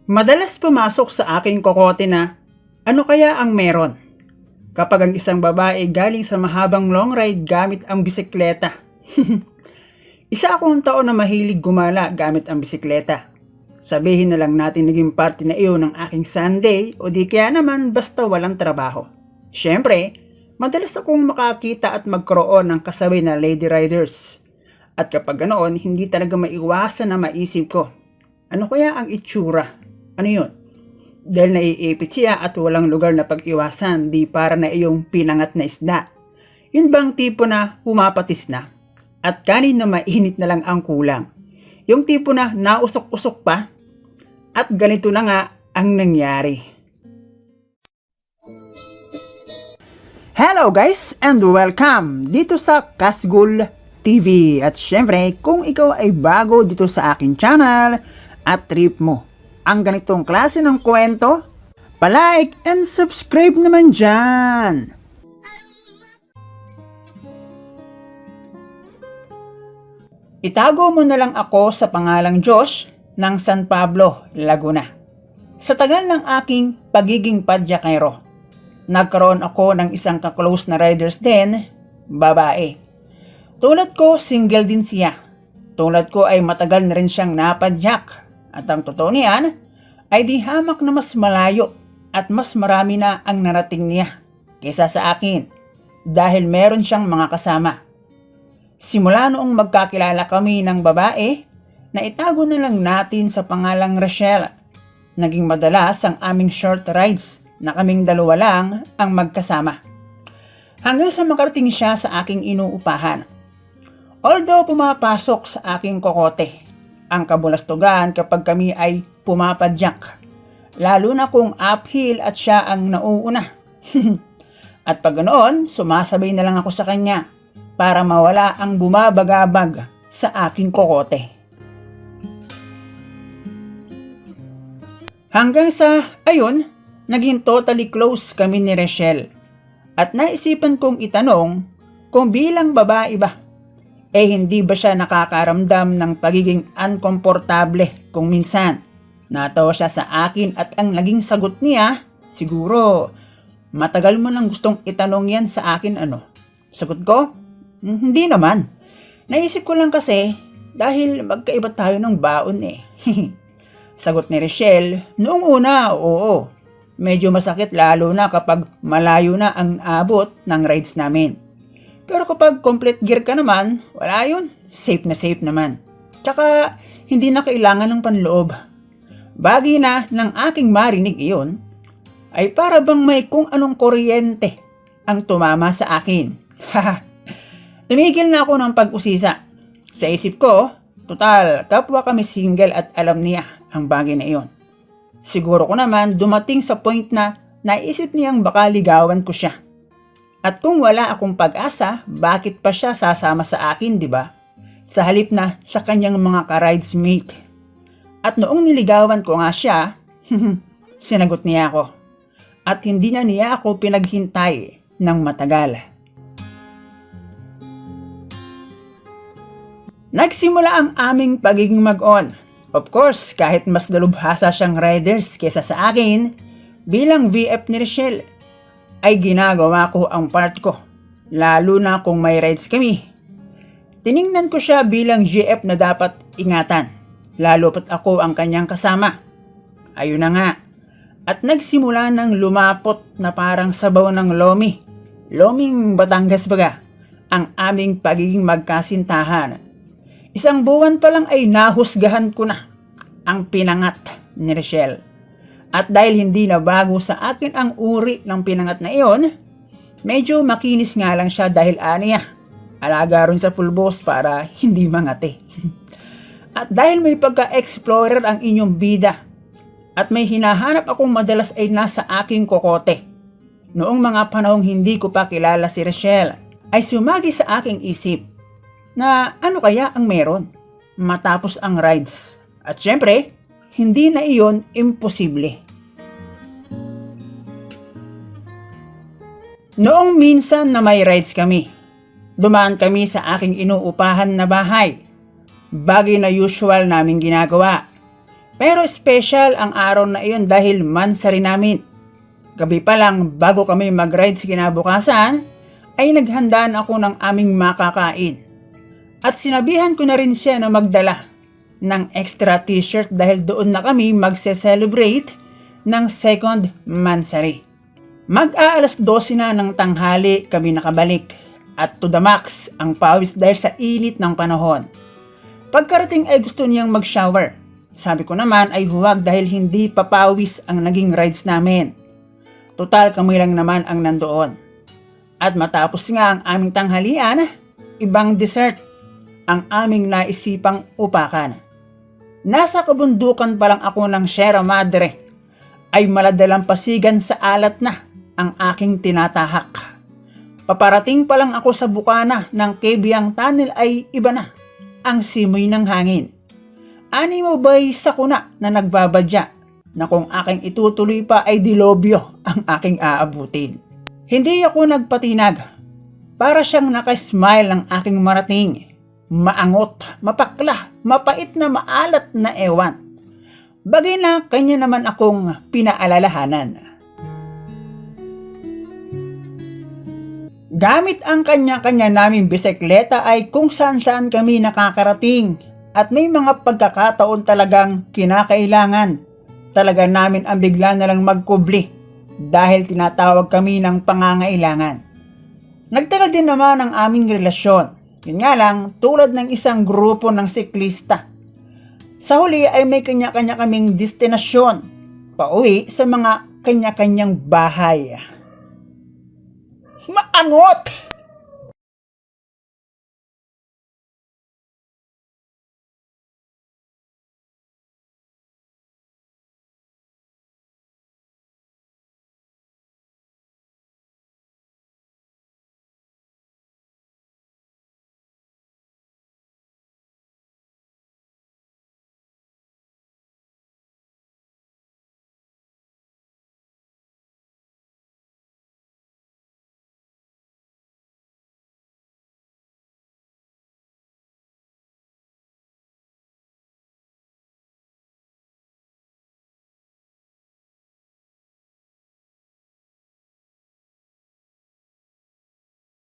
Madalas pumasok sa aking kokote na, ano kaya ang meron? Kapag ang isang babae galing sa mahabang long ride gamit ang bisikleta. Isa akong tao na mahilig gumala gamit ang bisikleta. Sabihin na lang natin naging parte na iyon ng aking Sunday o di kaya naman basta walang trabaho. Siyempre, madalas akong makakita at magkaroon ng kasabay na lady riders. At kapag ganoon, hindi talaga maiwasan na maisip ko, ano kaya ang itsura? Ano yun? Dahil naiipit siya at walang lugar na pag-iwasan, di para na iyong pinangat na isda. Yun bang tipo na humapatis na? At kanin na mainit na lang ang kulang. Yung tipo na nausok-usok pa? At ganito na nga ang nangyari. Hello guys and welcome dito sa Kasgul TV. At syempre, kung ikaw ay bago dito sa aking channel at trip mo ang ganitong klase ng kwento, palike and subscribe naman dyan. Itago mo na lang ako sa pangalang Josh ng San Pablo, Laguna. Sa tagal ng aking pagiging padyakero, nagkaroon ako ng isang ka-close na riders din, babae. Tulad ko, single din siya. Tulad ko ay matagal na rin siyang napadyak. At ang totoo niyan ay di hamak na mas malayo at mas marami na ang narating niya kaysa sa akin dahil meron siyang mga kasama. Simula noong magkakilala kami ng babae, na itago na lang natin sa pangalang Rachel. Naging madalas ang aming short rides na kaming dalawa lang ang magkasama. Hanggang sa makarating siya sa aking inuupahan. Although pumapasok sa aking kokote ang kabulastugan kapag kami ay pumapadyak, lalo na kung uphill at siya ang nauuna. At pag ganoon, sumasabay na lang ako sa kanya para mawala ang bumabagabag sa aking kokote. Hanggang sa, ayun, naging totally close kami ni Rachel. At naisipan kong itanong kung bilang babae ba, hindi ba siya nakakaramdam ng pagiging unkomportable kung minsan. Natawa siya sa akin at ang naging sagot niya, siguro, matagal mo nang gustong itanong yan sa akin ano? Sagot ko, hindi naman. Naisip ko lang kasi dahil magkaiba tayo ng baon eh. Sagot ni Rachel, noong una, oo. Medyo masakit lalo na kapag malayo na ang abot ng rides namin. Pero kapag complete gear ka naman, wala yun. Safe naman. Tsaka, hindi na kailangan ng panloob. Bagay na ng aking marinig iyon, ay para bang may kung anong kuryente ang tumama sa akin. Tumigil na ako ng pag-usisa. Sa isip ko, total, kapwa kami single at alam niya ang bagay na iyon. Siguro ko naman dumating sa point na naisip niyang baka ligawan ko siya. At kung wala akong pag-asa, bakit pa siya sasama sa akin, di ba? Sa halip na sa kanyang mga ka-ridesmate. At noong niligawan ko nga siya, sinagot niya ako. At hindi na niya ako pinaghintay ng matagal. Nagsimula ang aming pagiging mag-on. Of course, kahit mas dalubhasa siyang riders kesa sa akin, bilang VF ni Rachel, ay ginagawa ko ang part ko, lalo na kung may rides kami. Tiningnan ko siya bilang GF na dapat ingatan, lalo pat ako ang kanyang kasama. Ayun na nga, at nagsimula ng lumapot na parang sabaw ng lomi. Loming Batangas baga, ang aming pagiging magkasintahan. Isang buwan pa lang ay nahusgahan ko na ang pinangat ni Rachel. At dahil hindi na bago sa akin ang uri ng pinangat na iyon, medyo makinis nga lang siya dahil aniya. Alaga rin sa pulbos para hindi mangati. At dahil may pagka-explorer ang inyong bida, at may hinahanap akong madalas ay nasa aking kokote. Noong mga panahong hindi ko pa kilala si Rachel, ay sumagi sa aking isip na ano kaya ang meron matapos ang rides. At syempre, hindi na iyon imposible. Noong minsan na may rides kami, dumaan kami sa aking inuupahan na bahay. Bagay na usual naming ginagawa. Pero special ang araw na iyon dahil mansari namin. Gabi pa lang bago kami mag-ride sa kinabukasan, ay naghanda na ako ng aming makakain. At sinabihan ko na rin siya na magdala ng extra t-shirt dahil doon na kami magse-celebrate ng second mansari. Mag-aalas 12 na ng tanghali kami nakabalik at to the max ang pawis dahil sa init ng panahon. Pagkarating ay gusto niyang mag-shower. Sabi ko naman ay huwag dahil hindi papawis ang naging rides namin. Total kami lang naman ang nandoon. At matapos nga ang aming tanghalian, ibang dessert ang aming naisipang upakan. Nasa kabundukan pa lang ako ng Sierra Madre ay maladalampasigan sa alat na ang aking tinatahak. Paparating pa lang ako sa bukana ng Kebyang Tunnel ay iba na ang simoy ng hangin. Ani mo ba'y sakuna na nagbabadya na kung aking itutuloy pa ay dilobyo ang aking aabutin. Hindi ako nagpatinag. Para siyang nakasmile ang aking marating. Maangot, mapakla, mapait na maalat na ewan. Bagay na kanya naman akong pinaalalahanan. Gamit ang kanya-kanya naming bisikleta ay kung saan-saan kami nakakarating at may mga pagkakataon talagang kinakailangan. Talaga namin ang bigla na lang magkubli dahil tinatawag kami ng pangangailangan. Nagtagal din naman ang aming relasyon. Yun nga lang, tulad ng isang grupo ng siklista. Sa huli ay may kanya-kanya kaming destinasyon, pauwi sa mga kanya-kanyang bahay. Maangot!